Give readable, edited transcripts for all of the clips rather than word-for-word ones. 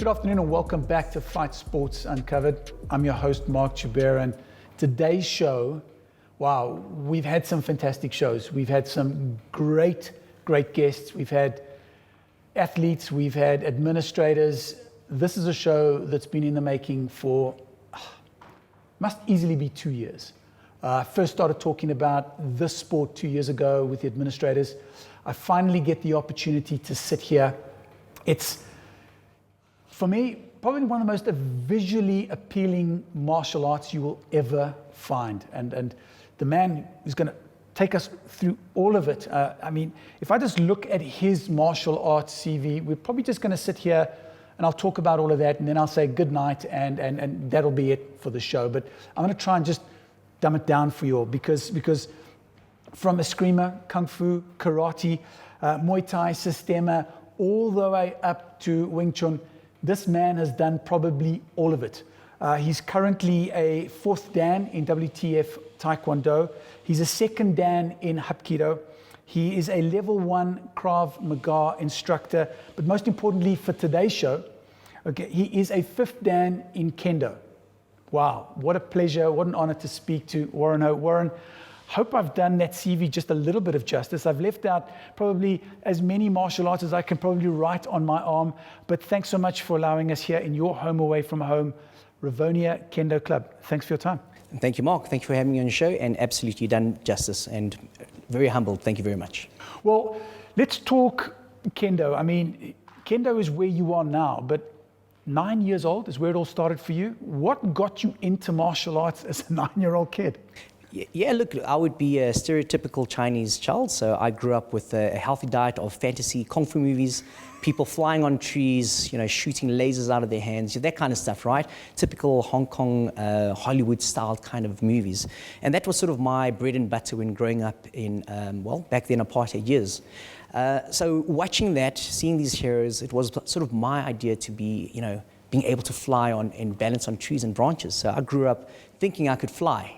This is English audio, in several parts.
Good afternoon and welcome back to Fight Sports Uncovered. I'm your host, Mark Chubera, and today's show, wow, we've had some fantastic shows. We've had some great guests. We've had athletes, we've had administrators. This is a show that's been in the making for, must easily be 2 years. I first started talking about this sport 2 years ago with the administrators. I finally get the opportunity to sit here. It's, for me, probably one of the most visually appealing martial arts you will ever find. And the man who's going to take us through all of it. I mean, if I just look at his martial arts CV, we're probably just going to sit here and I'll talk about all of that, and then I'll say good night, and that'll be it for the show. But I'm going to try and just dumb it down for you all, because from Eskrima, Kung Fu, Karate, Muay Thai, Sistema, all the way up to Wing Chun, this man has done probably all of it. He's currently a 4th Dan in WTF Taekwondo. He's a 2nd Dan in Hapkido. He is a level 1 Krav Maga instructor. But most importantly for today's show, okay, he is a 5th Dan in Kendo. Wow, what a pleasure, what an honor to speak to Warren Ho. Warren, hope I've done that CV just a little bit of justice. I've left out probably as many martial arts as I can probably write on my arm, but thanks so much for allowing us here in your home away from home, Rivonia Kendo Club. Thanks for your time. Thank you, Mark. Thank you for having me on the show, and absolutely done justice, and very humbled. Thank you very much. Well, let's talk Kendo. I mean, Kendo is where you are now, but 9 years old is where it all started for you. What got you into martial arts as a 9-year-old kid? Yeah, look, I would be a stereotypical Chinese child. So I grew up with a healthy diet of fantasy kung fu movies, people flying on trees, shooting lasers out of their hands, that kind of stuff, right? Typical Hong Kong, Hollywood-style kind of movies. And that was sort of my bread and butter when growing up in, back then, apartheid years. So watching that, seeing these heroes, it was sort of my idea to be, being able to fly on and balance on trees and branches. So I grew up thinking I could fly.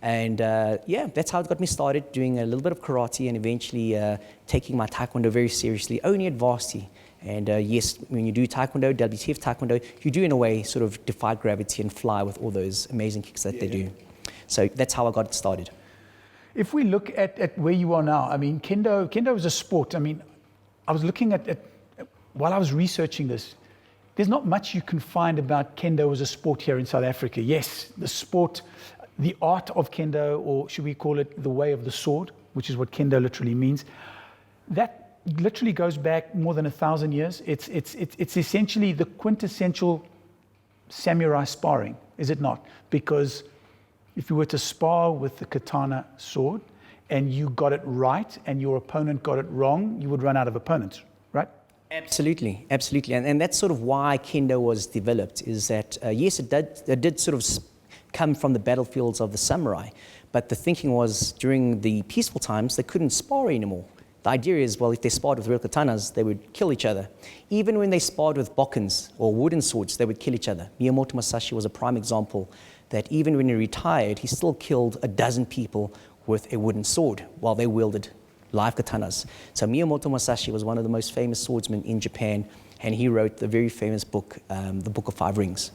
And that's how it got me started, doing a little bit of karate and eventually taking my taekwondo very seriously, only at varsity. And yes, when you do taekwondo, WTF taekwondo, you do in a way sort of defy gravity and fly with all those amazing kicks that they do. So that's how I got started. If we look at where you are now, I mean, Kendo is a sport. I mean, I was looking at while I was researching this, there's not much you can find about Kendo as a sport here in South Africa. Yes, the sport, the art of Kendo, or should we call it the way of the sword, which is what Kendo literally means, that literally goes back more than 1,000 years. It's essentially the quintessential samurai sparring, is it not? Because if you were to spar with the katana sword and you got it right and your opponent got it wrong, you would run out of opponents, right? Absolutely, absolutely. And that's sort of why Kendo was developed, is that, yes, it did sort of come from the battlefields of the samurai, but the thinking was during the peaceful times, they couldn't spar anymore. The idea is, well, if they sparred with real katanas, they would kill each other. Even when they sparred with bokkens or wooden swords, they would kill each other. Miyamoto Musashi was a prime example that even when he retired, he still killed 12 people with a wooden sword while they wielded live katanas. So Miyamoto Musashi was one of the most famous swordsmen in Japan, and he wrote the very famous book, the Book of Five Rings.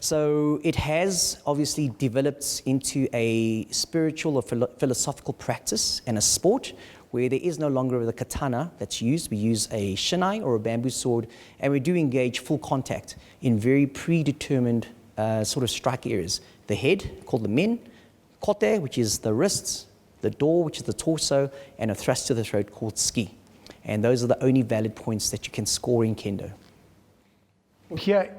So it has obviously developed into a spiritual or philosophical practice and a sport where there is no longer the katana that's used. We use a shinai or a bamboo sword, and we do engage full contact in very predetermined sort of strike areas. The head, called the men, kote, which is the wrists, the door, which is the torso, and a thrust to the throat called ski. And those are the only valid points that you can score in Kendo. Here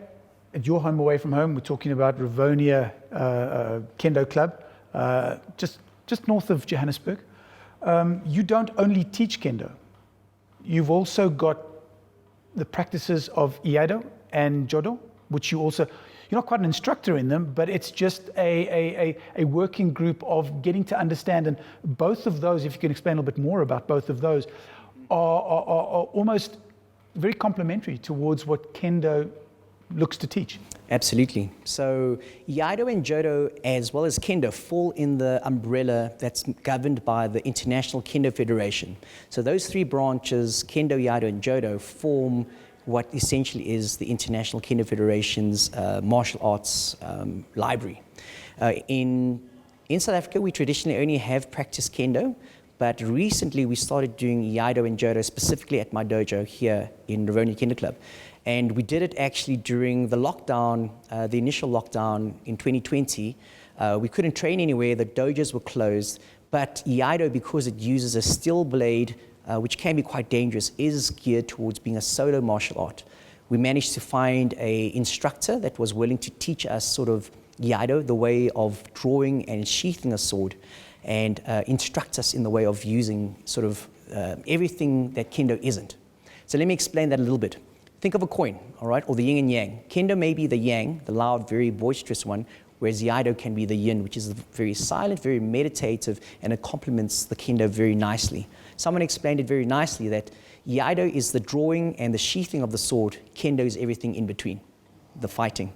at your home away from home, we're talking about Rivonia Kendo Club, just north of Johannesburg. You don't only teach Kendo, you've also got the practices of Iaido and Jodo, which you're not quite an instructor in them, but it's just a working group of getting to understand. And both of those, if you can explain a little bit more about both of those, are almost very complementary towards what Kendo looks to teach. Absolutely. So Iaido and Jodo, as well as Kendo, fall in the umbrella that's governed by the International Kendo Federation. So those three branches, Kendo, Iaido, and Jodo, form what essentially is the International Kendo Federation's martial arts library. In South Africa, we traditionally only have practiced kendo, but recently we started doing iaido and jodo specifically at my dojo here in Rivonia Kendo Club. And we did it actually during the lockdown, the initial lockdown in 2020. We couldn't train anywhere, the dojos were closed, but iaido, because it uses a steel blade, which can be quite dangerous, is geared towards being a solo martial art. We managed to find an instructor that was willing to teach us sort of iaido, the way of drawing and sheathing a sword, and instruct us in the way of using sort of everything that kendo isn't. So let me explain that a little bit. Think of a coin, all right, or the yin and yang. Kendo may be the yang, the loud, very boisterous one, whereas iaido can be the yin, which is very silent, very meditative, and it complements the kendo very nicely. Someone explained it very nicely that iaido is the drawing and the sheathing of the sword. Kendo is everything in between, the fighting.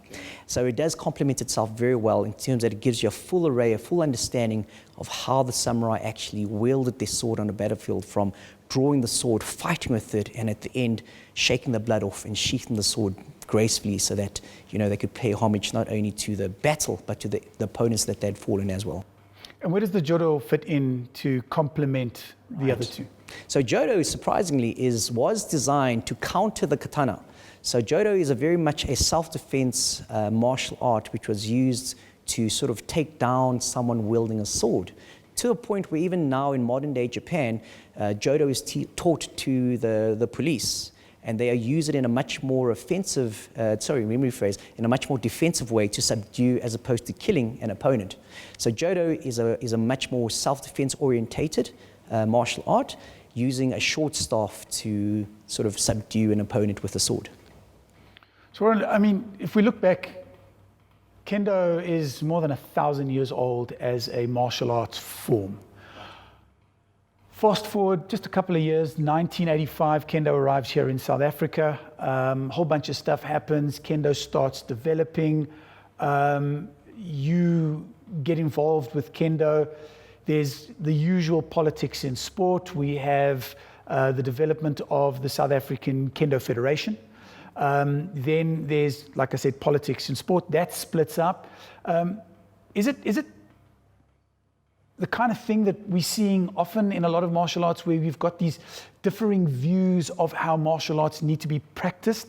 So it does complement itself very well in terms that it gives you a full array, a full understanding of how the samurai actually wielded their sword on a battlefield, from drawing the sword, fighting with it, and at the end, shaking the blood off and sheathing the sword gracefully so that, you know, they could pay homage not only to the battle, but to the opponents that they'd fallen as well. And where does the jodo fit in to complement the other two? So jodo, surprisingly, was designed to counter the katana. So jodo is a very much a self-defense martial art which was used to sort of take down someone wielding a sword, to a point where even now in modern day Japan, jodo is taught to the police, and they use it in a much more offensive, in a much more defensive way to subdue as opposed to killing an opponent. So jodo is a much more self-defense orientated martial art, using a short staff to sort of subdue an opponent with a sword. So, I mean, if we look back, kendo is more than 1,000 years old as a martial arts form. Fast forward just a couple of years, 1985, kendo arrives here in South Africa. A whole bunch of stuff happens. Kendo starts developing. You get involved with kendo. There's the usual politics in sport. We have the development of the South African Kendo Federation. Then there's, like I said, politics in sport. That splits up. Is it the kind of thing that we're seeing often in a lot of martial arts, where we've got these differing views of how martial arts need to be practiced?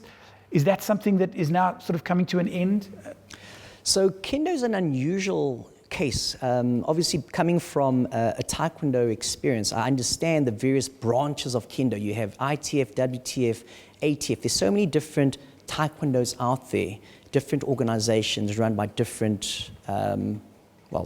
Is that something that is now sort of coming to an end? So kendo is an unusual case. Obviously, coming from a taekwondo experience, I understand the various branches of kendo. You have ITF, WTF, ATF. There's so many different taekwondos out there, different organizations run by different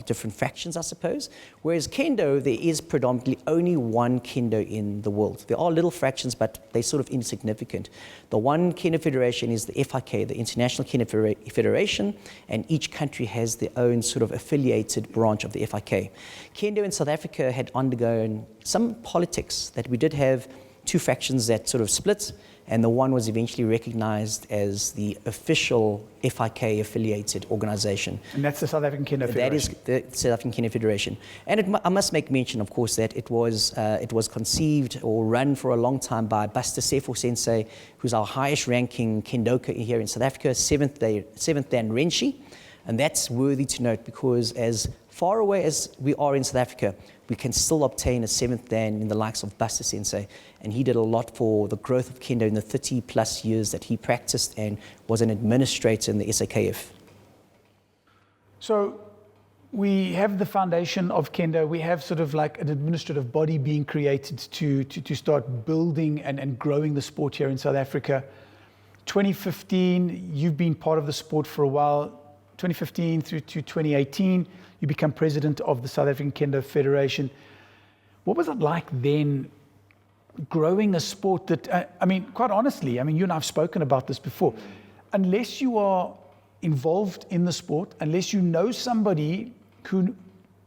different factions, I suppose. Whereas kendo, there is predominantly only one kendo in the world. There are little fractions, but they're sort of insignificant. The one kendo federation is the FIK, the International Kendo Federation, and each country has their own sort of affiliated branch of the FIK. Kendo in South Africa had undergone some politics, that we did have two factions that sort of split, and the one was eventually recognized as the official FIK affiliated organization. And that's the South African Kendo Federation? That is the South African Kendo Federation. And I must make mention, of course, that it was conceived or run for a long time by Buster Sefo Sensei, who's our highest ranking kendoka here in South Africa, seventh Dan Renshi. And that's worthy to note, because as far away as we are in South Africa, we can still obtain a 7th Dan in the likes of Buster Sensei. And he did a lot for the growth of kendo in the 30 plus years that he practiced and was an administrator in the SAKF. So we have the foundation of kendo. We have sort of like an administrative body being created to start building and growing the sport here in South Africa. 2015, you've been part of the sport for a while. 2015 through to 2018, you become president of the South African Kendo Federation. What was it like then, growing a sport that, quite honestly, you and I have spoken about this before. Unless you are involved in the sport, unless you know somebody who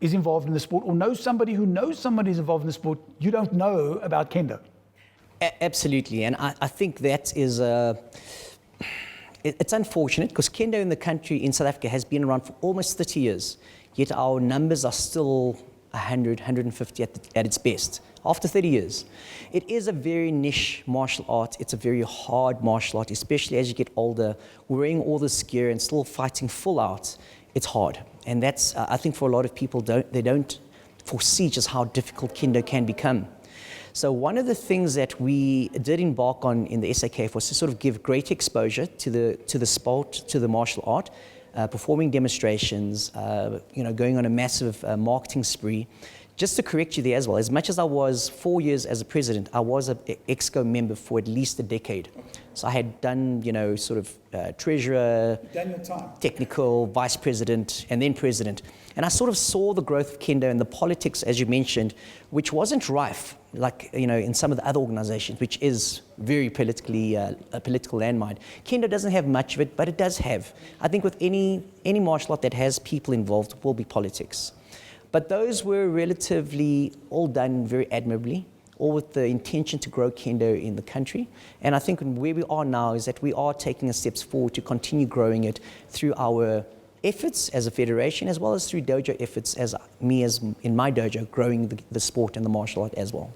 is involved in the sport, or know somebody who knows somebody who's involved in the sport, you don't know about kendo. Absolutely, and I think that is it's unfortunate, because kendo in the country, in South Africa, has been around for almost 30 years, yet our numbers are still 100, 150 at its best. after 30 years. It is a very niche martial art. It's a very hard martial art, especially as you get older, wearing all this gear and still fighting full out. It's hard. And that's, I think for a lot of people, they don't foresee just how difficult Kendo can become. So one of the things that we did embark on in the SAKF was to sort of give great exposure to the sport, to the martial art, performing demonstrations, going on a massive marketing spree. Just to correct you there as well, as much as I was 4 years as a president, I was an EXCO member for at least a decade. So I had done, treasurer, technical, vice president, and then president. And I sort of saw the growth of Kendo and the politics, as you mentioned, which wasn't rife, like, in some of the other organizations, which is very politically, a political landmine. Kendo doesn't have much of it, but it does have. I think with any martial art that has people involved will be politics. But those were relatively all done very admirably, all with the intention to grow Kendo in the country. And I think where we are now is that we are taking steps forward to continue growing it through our efforts as a federation, as well as through dojo efforts, as in my dojo, growing the sport and the martial art as well.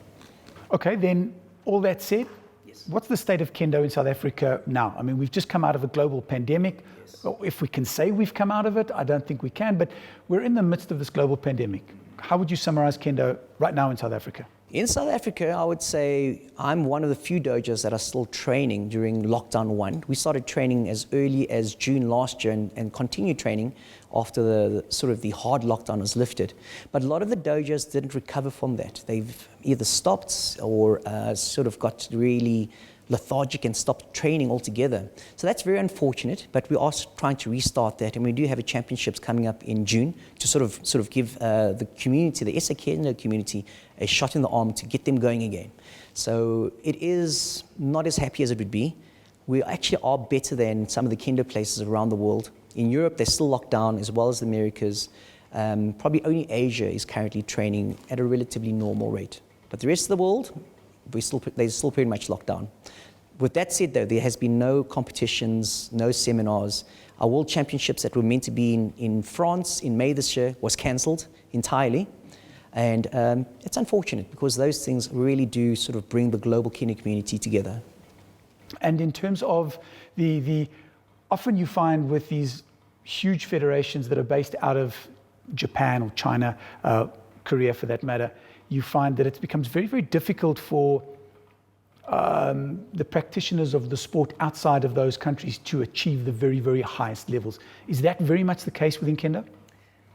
Okay, then all that said, what's the state of Kendo in South Africa now? I mean, we've just come out of a global pandemic. If we can say we've come out of it, I don't think we can, but we're in the midst of this global pandemic. How would you summarize Kendo right now in South Africa? In South Africa, I would say I'm one of the few dojos that are still training during lockdown 1. We started training as early as June last year and continued training after the hard lockdown was lifted. But a lot of the dojos didn't recover from that. They've either stopped or got really lethargic and stopped training altogether. So that's very unfortunate, but we are trying to restart that, and we do have a championships coming up in June to sort of give the community, the SA Kendo community, a shot in the arm to get them going again. So it is not as happy as it would be. We actually are better than some of the Kendo places around the world. In Europe, they're still locked down, as well as the Americas. Probably only Asia is currently training at a relatively normal rate. But the rest of the world, they're still pretty much locked down. With that said, though, there has been no competitions, no seminars. Our World Championships that were meant to be in France in May this year was cancelled entirely. And it's unfortunate because those things really do sort of bring the global Kendo community together. And in terms of the often you find with these huge federations that are based out of Japan or China, Korea for that matter, you find that it becomes very, very difficult for the practitioners of the sport outside of those countries to achieve the very, very highest levels. Is that very much the case within Kendo?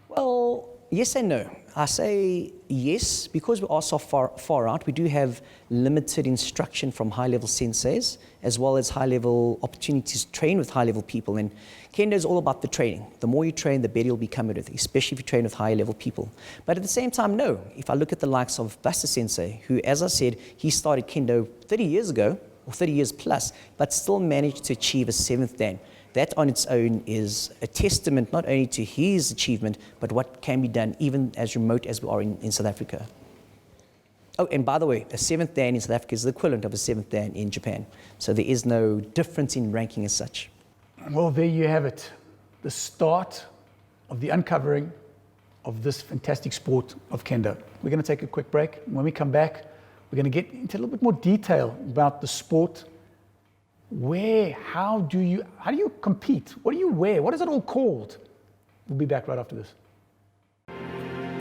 Well, yes and no. I say yes, because we are so far out, we do have limited instruction from high-level senseis, as well as high-level opportunities to train with high-level people. And Kendo is all about the training. The more you train, the better you'll become at it, especially if you train with high-level people. But at the same time, no. If I look at the likes of Buster Sensei, who, as I said, he started Kendo 30 years ago, or 30 years plus, but still managed to achieve a 7th Dan. That on its own is a testament not only to his achievement, but what can be done even as remote as we are in South Africa. Oh, and by the way, a 7th Dan in South Africa is the equivalent of a 7th Dan in Japan. So there is no difference in ranking as such. Well, there you have it. The start of the uncovering of this fantastic sport of Kendo. We're going to take a quick break. When we come back, we're going to get into a little bit more detail about the sport. How do you compete? What do you wear? What is it all called? We'll be back right after this.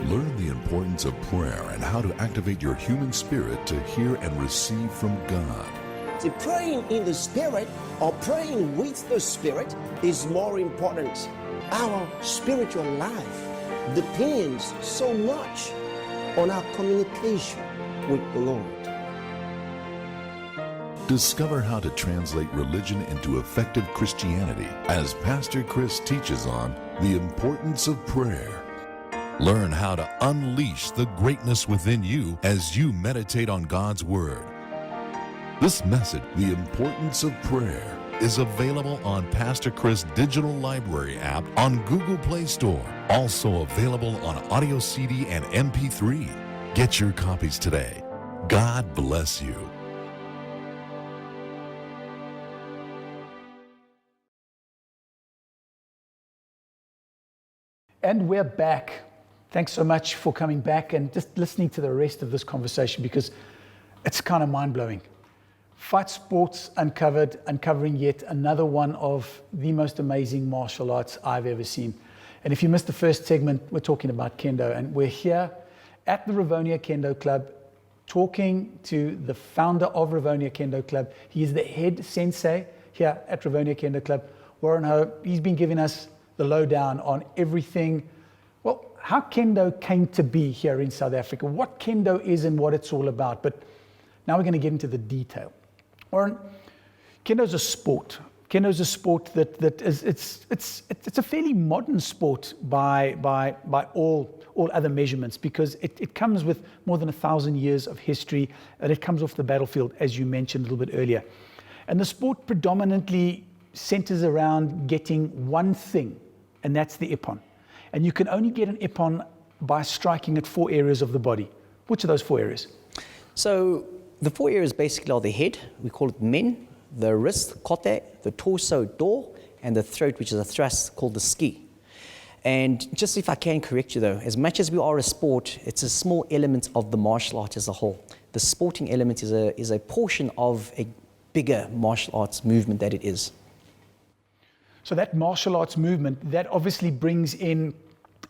Learn the importance of prayer and how to activate your human spirit to hear and receive from God. See, praying in the Spirit or praying with the Spirit is more important. Our spiritual life depends so much on our communication with the Lord. Discover how to translate religion into effective Christianity as Pastor Chris teaches on the importance of prayer. Learn how to unleash the greatness within you as you meditate on God's Word. This message, The Importance of Prayer, is available on Pastor Chris' digital library app on Google Play Store. Also available on audio CD and MP3. Get your copies today. God bless you. And we're back. Thanks so much for coming back and just listening to the rest of this conversation, because it's kind of mind-blowing. Fight Sports Uncovered, uncovering yet another one of the most amazing martial arts I've ever seen. And if you missed the first segment, we're talking about Kendo, and we're here at the Rivonia Kendo Club talking to the founder of Rivonia Kendo Club. He is the head sensei here at Rivonia Kendo Club, Warren Ho. He's been giving us the lowdown on everything, well, how Kendo came to be here in South Africa, what Kendo is and what it's all about. But now we're going to get into the detail. Warren, Kendo is a sport. Kendo is a sport that is it's a fairly modern sport by all other measurements, because it comes with more than 1,000 years of history, and it comes off the battlefield, as you mentioned a little bit earlier. And the sport predominantly centers around getting one thing, and that's the ippon. And you can only get an ippon by striking at 4 areas of the body. Which are those 4 areas? So the 4 areas basically are the head, we call it men, the wrist, kote, the torso, do, and the throat, which is a thrust, called the ski. And just if I can correct you though, as much as we are a sport, it's a small element of the martial art as a whole. The sporting element is a portion of a bigger martial arts movement that it is. So that martial arts movement, that obviously brings in,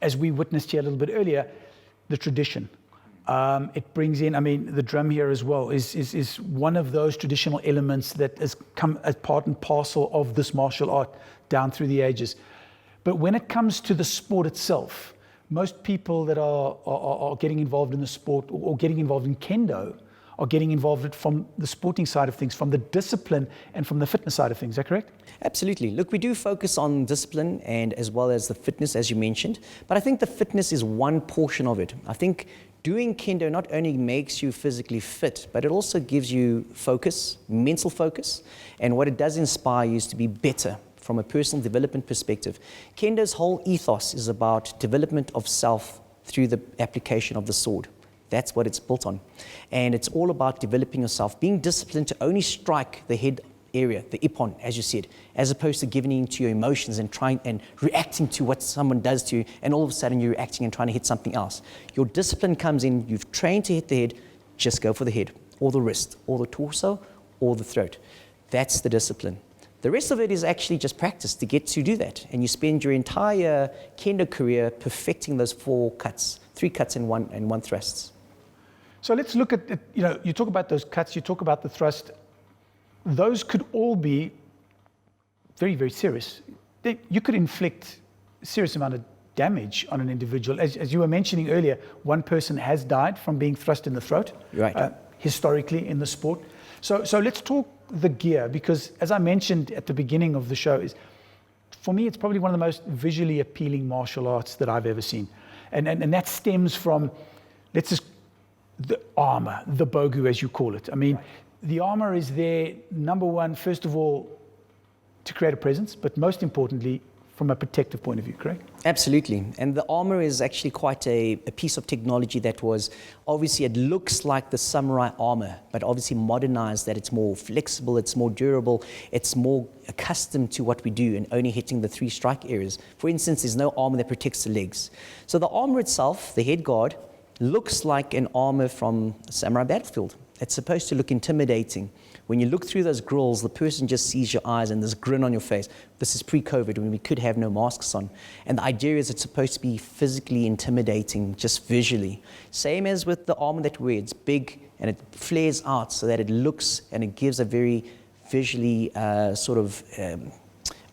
as we witnessed here a little bit earlier, the tradition. It brings in, I mean, the drum here as well is one of those traditional elements that has come as part and parcel of this martial art down through the ages. But when it comes to the sport itself, most people that are getting involved in the sport or getting involved in Kendo are getting involved from the sporting side of things, from the discipline and from the fitness side of things. Is that correct? Absolutely. Look, we do focus on discipline and as well as the fitness, as you mentioned, but I think the fitness is one portion of it. I think doing Kendo not only makes you physically fit, but it also gives you focus, mental focus, and what it does inspire you is to be better from a personal development perspective. Kendo's whole ethos is about development of self through the application of the sword. That's what it's built on. And it's all about developing yourself, being disciplined to only strike the head area, the ippon, as you said, as opposed to giving in to your emotions and trying and reacting to what someone does to you, and all of a sudden you're reacting and trying to hit something else. Your discipline comes in, you've trained to hit the head, just go for the head, or the wrist, or the torso, or the throat. That's the discipline. The rest of it is actually just practice to get to do that. And you spend your entire Kendo career perfecting those 4 cuts, 3 cuts and one thrusts. So let's look at, you talk about those cuts, you talk about the thrust. Those could all be very, very serious. You could inflict a serious amount of damage on an individual. As you were mentioning earlier, one person has died from being thrust in the throat, right. Historically in the sport. So let's talk the gear, because as I mentioned at the beginning of the show, for me it's probably one of the most visually appealing martial arts that I've ever seen. And that stems from, the armor, the bogu as you call it. I mean, the armor is there, number one, first of all, to create a presence, but most importantly, from a protective point of view, correct? Absolutely. And the armor is actually quite a piece of technology that was, obviously it looks like the samurai armor, but obviously modernized, that it's more flexible, it's more durable, it's more accustomed to what we do and only hitting the 3 strike areas. For instance, there's no armor that protects the legs. So the armor itself, the head guard, looks like an armor from a samurai battlefield. It's supposed to look intimidating. When you look through those grills, the person just sees your eyes and this grin on your face. This is pre-COVID when we could have no masks on. And the idea is it's supposed to be physically intimidating, just visually. Same as with the armor that we wear. It's big and it flares out so that it looks and it gives a very visually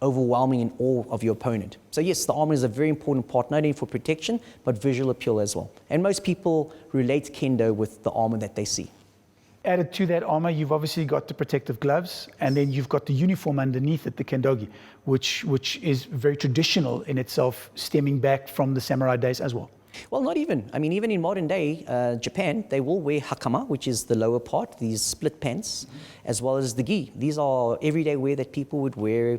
overwhelming in awe of your opponent. So yes, the armor is a very important part, not only for protection, but visual appeal as well. And most people relate Kendo with the armor that they see. Added to that armor, you've obviously got the protective gloves, and then you've got the uniform underneath it, the kendogi, which is very traditional in itself, stemming back from the samurai days as well. Well, not even. I mean, even in modern day Japan, they will wear hakama, which is the lower part, these split pants, as well as the gi. These are everyday wear that people would wear,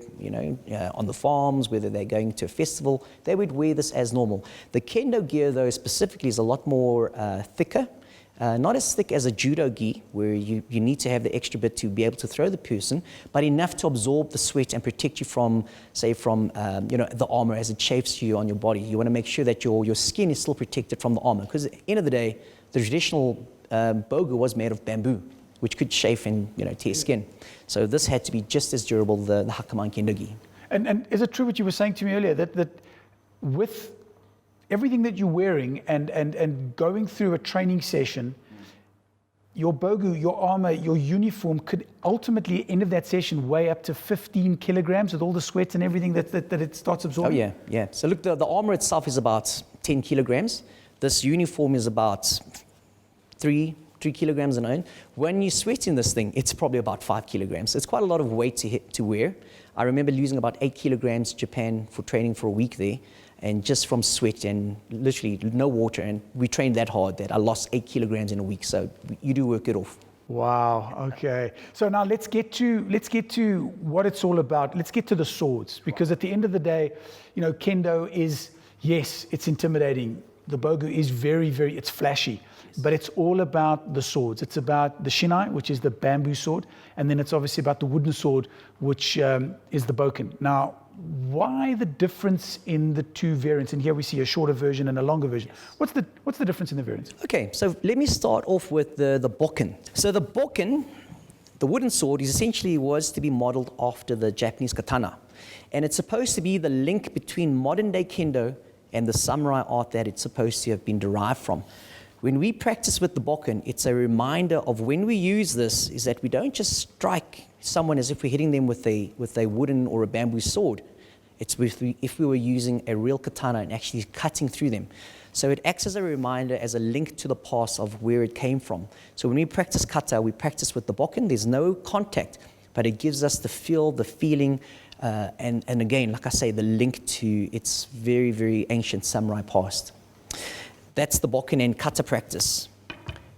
on the farms, whether they're going to a festival, they would wear this as normal. The kendo gear, though, specifically is a lot more thicker. not as thick as a judo gi, where you need to have the extra bit to be able to throw the person, but enough to absorb the sweat and protect you from, say, the armor as it chafes you on your body. You want to make sure that your skin is still protected from the armor, because at the end of the day, the traditional bogu was made of bamboo, which could chafe and tear skin. So this had to be just as durable, the Hakaman Kendo gi. And is it true what you were saying to me earlier, that with everything that you're wearing and going through a training session, your bogu, your armor, your uniform could ultimately, end of that session, weigh up to 15 kilograms with all the sweat and everything that it starts absorbing? Oh, yeah. So look, the armor itself is about 10 kilograms. This uniform is about 3 kilograms and on. When you sweat in this thing, it's probably about 5 kilograms. It's quite a lot of weight to wear. I remember losing about 8 kilograms in Japan for training for a week there, and just from sweat and literally no water, and we trained that hard that I lost 8 kilograms in a week. So you do work it off. Wow. Okay. So now let's get to what it's all about. Let's get to the swords, because at the end of the day, kendo is, yes, it's intimidating. The bogu is very, very, it's flashy, but it's all about the swords. It's about the shinai, which is the bamboo sword, and then it's obviously about the wooden sword, which is the bokken. Now, why the difference in the two variants? And here we see a shorter version and a longer version. What's the difference in the variants? Okay, so let me start off with the bokken. So the bokken, the wooden sword, was to be modeled after the Japanese katana, and it's supposed to be the link between modern day kendo and the samurai art that it's supposed to have been derived from. When we practice with the bokken, it's a reminder of when we use this, is that we don't just strike someone as if we're hitting them with a wooden or a bamboo sword. It's if we were using a real katana and actually cutting through them. So it acts as a reminder, as a link to the past of where it came from. So when we practice kata, we practice with the bokken. There's no contact, but it gives us the feel, the feeling, and again, like I say, the link to its very, very ancient samurai past. That's the bokken and kata practice.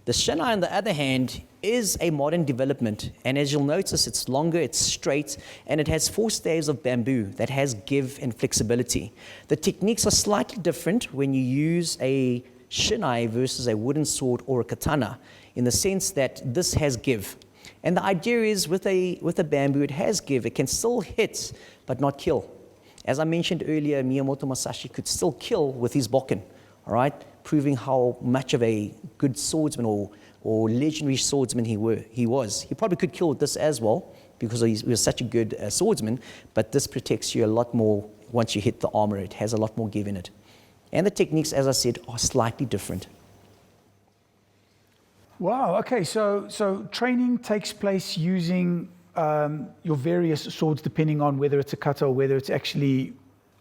The shinai, on the other hand, is a modern development, and as you'll notice, it's longer, it's straight, and it has 4 staves of bamboo that has give and flexibility. The techniques are slightly different when you use a shinai versus a wooden sword or a katana, in the sense that this has give. And the idea is with a bamboo, it has give. It can still hit, but not kill. As I mentioned earlier, Miyamoto Musashi could still kill with his bokken, all right? Proving how much of a good swordsman or legendary swordsman he was. He probably could kill with this as well, because he was such a good swordsman, but this protects you a lot more once you hit the armor. It has a lot more give in it. And the techniques, as I said, are slightly different. Wow. Okay. So training takes place using your various swords, depending on whether it's a kata or whether it's actually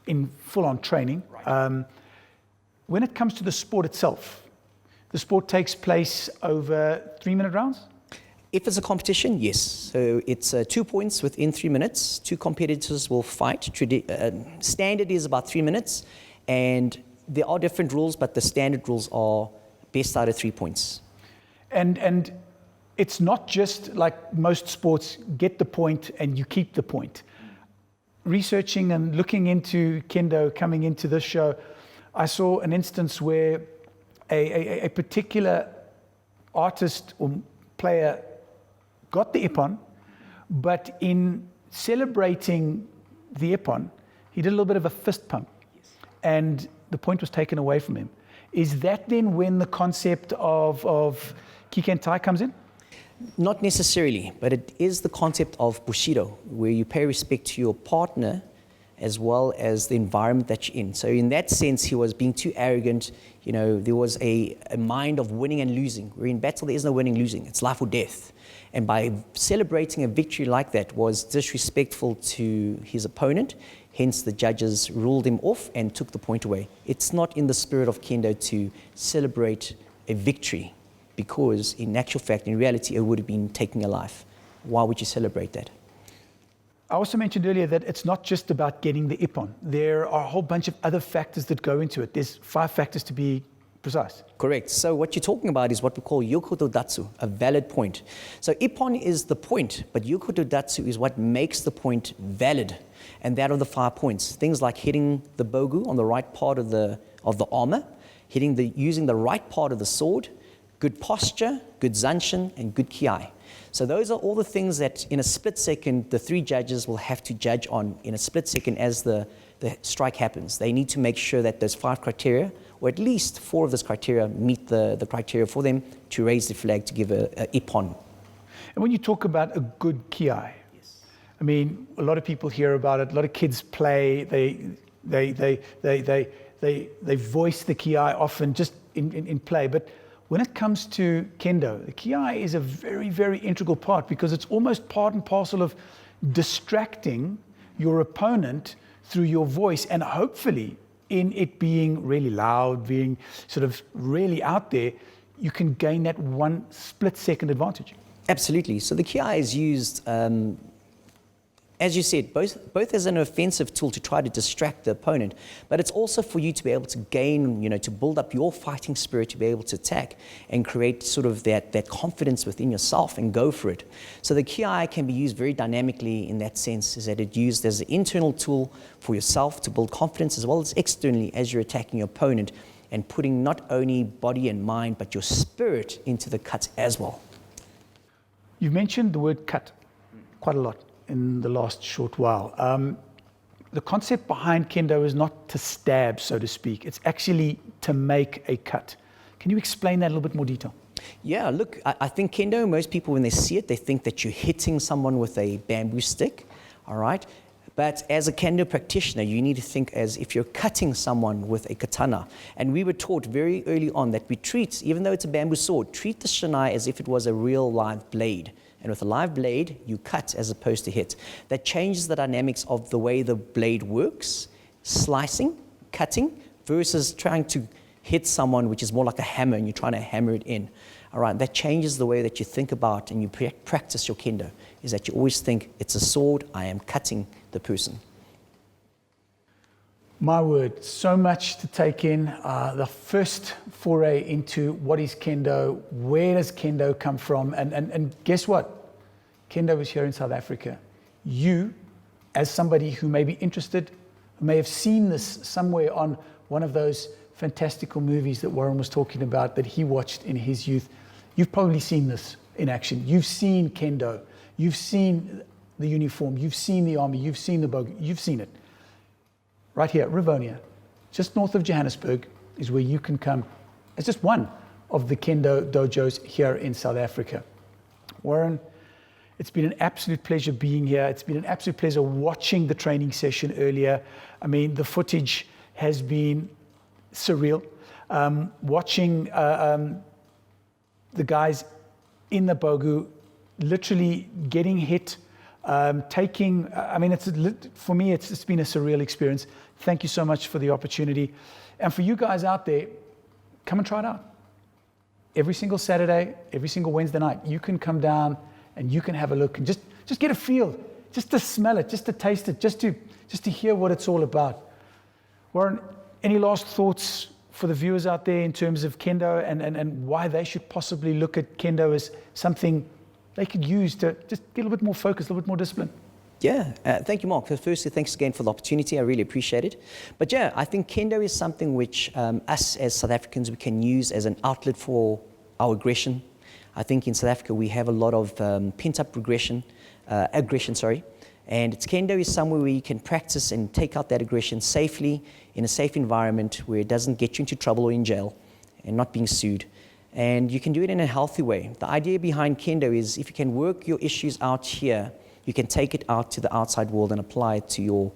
in full-on training. Right. When it comes to the sport itself, the sport takes place over 3-minute rounds? If it's a competition, yes. So it's 2 points within 3 minutes. 2 competitors will fight. Standard is about 3 minutes, and there are different rules, but the standard rules are best out of 3 points. And it's not just like most sports, get the point and you keep the point. Researching and looking into kendo, coming into this show, I saw an instance where a particular artist or player got the ippon, but in celebrating the ippon, he did a little bit of a fist pump, and the point was taken away from him. Is that then when the concept of Kikentai comes in? Not necessarily, but it is the concept of Bushido, where you pay respect to your partner as well as the environment that you're in. So in that sense, he was being too arrogant. There was a mind of winning and losing. Where in battle, there is no winning, losing. It's life or death. And by celebrating a victory like that was disrespectful to his opponent. Hence, the judges ruled him off and took the point away. It's not in the spirit of kendo to celebrate a victory, because in actual fact, in reality, it would have been taking a life. Why would you celebrate that? I also mentioned earlier that it's not just about getting the ippon. There are a whole bunch of other factors that go into it. There's 5 factors to be precise. Correct. So what you're talking about is what we call yokoto datsu, a valid point. So ippon is the point, but yokoto datsu is what makes the point valid, and that of the 5 points. Things like hitting the bogu on the right part of the armor, using the right part of the sword, good posture, good zanshin, and good ki. So those are all the things that in a split second, the three judges will have to judge on in a split second as the strike happens. They need to make sure that those 5 criteria, or at least 4 of those criteria, meet the criteria for them to raise the flag to give a ippon. And when you talk about a good ki, I mean, a lot of people hear about it. A lot of kids play. They voice the ki often just in play. But when it comes to kendo, the ki is a very, very integral part, because it's almost part and parcel of distracting your opponent through your voice, and hopefully in it being really loud, being sort of really out there, you can gain that 1 split-second advantage. Absolutely. So the ki is used, as you said, both as an offensive tool to try to distract the opponent, but it's also for you to be able to gain, to build up your fighting spirit, to be able to attack and create sort of that confidence within yourself and go for it. So the ki can be used very dynamically in that sense, is that it's used as an internal tool for yourself to build confidence, as well as externally as you're attacking your opponent and putting not only body and mind, but your spirit into the cut as well. You've mentioned the word cut quite a lot in the last short while. The concept behind kendo is not to stab, so to speak. It's actually to make a cut. Can you explain that in a little bit more detail? Yeah, look, I think kendo, most people when they see it, they think that you're hitting someone with a bamboo stick, all right? But as a kendo practitioner, you need to think as if you're cutting someone with a katana. And we were taught very early on that we treat, even though it's a bamboo sword, treat the shinai as if it was a real live blade. And with a live blade, you cut as opposed to hit. That changes the dynamics of the way the blade works, slicing, cutting, versus trying to hit someone, which is more like a hammer, and you're trying to hammer it in. All right, that changes the way that you think about and you practice your kendo, is that you always think, it's a sword, I am cutting the person. My word, so much to take in. The first foray into what is kendo, where does kendo come from, and guess what? Kendo is here in South Africa. You, as somebody who may be interested, who may have seen this somewhere on one of those fantastical movies that Warren was talking about that he watched in his youth, you've probably seen this in action. You've seen kendo. You've seen the uniform. You've seen the army. You've seen the boga. You've seen it. Right here, Rivonia, just north of Johannesburg, is where you can come. It's just one of the kendo dojos here in South Africa. Warren, it's been an absolute pleasure being here. It's been an absolute pleasure watching the training session earlier. I mean, the footage has been surreal. Watching the guys in the bogu literally getting hit, for me, it's been a surreal experience. Thank you so much for the opportunity. And for you guys out there, come and try it out. Every single Saturday, every single Wednesday night, you can come down and you can have a look and just get a feel, just to smell it, just to taste it, just to hear what it's all about. Warren, any last thoughts for the viewers out there in terms of kendo and why they should possibly look at kendo as something they could use to just get a little bit more focus, a little bit more discipline? Yeah, thank you, Mark. Firstly, thanks again for the opportunity. I really appreciate it. But yeah, I think kendo is something which us as South Africans, we can use as an outlet for our aggression. I think in South Africa, we have a lot of pent-up aggression, and kendo is somewhere where you can practice and take out that aggression safely in a safe environment where it doesn't get you into trouble or in jail and not being sued. And you can do it in a healthy way. The idea behind kendo is if you can work your issues out here, you can take it out to the outside world and apply it to your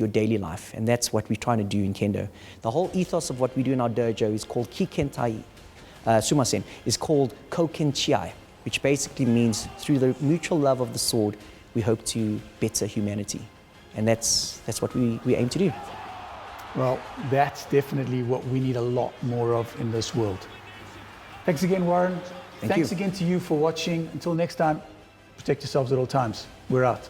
daily life. And that's what we're trying to do in kendo. The whole ethos of what we do in our dojo is called kikentai sumasen, is called koken chiai, which basically means through the mutual love of the sword, we hope to better humanity. And that's what we aim to do. Well, that's definitely what we need a lot more of in this world. Thanks again, Warren. Thanks again to you for watching. Until next time, protect yourselves at all times. We're out.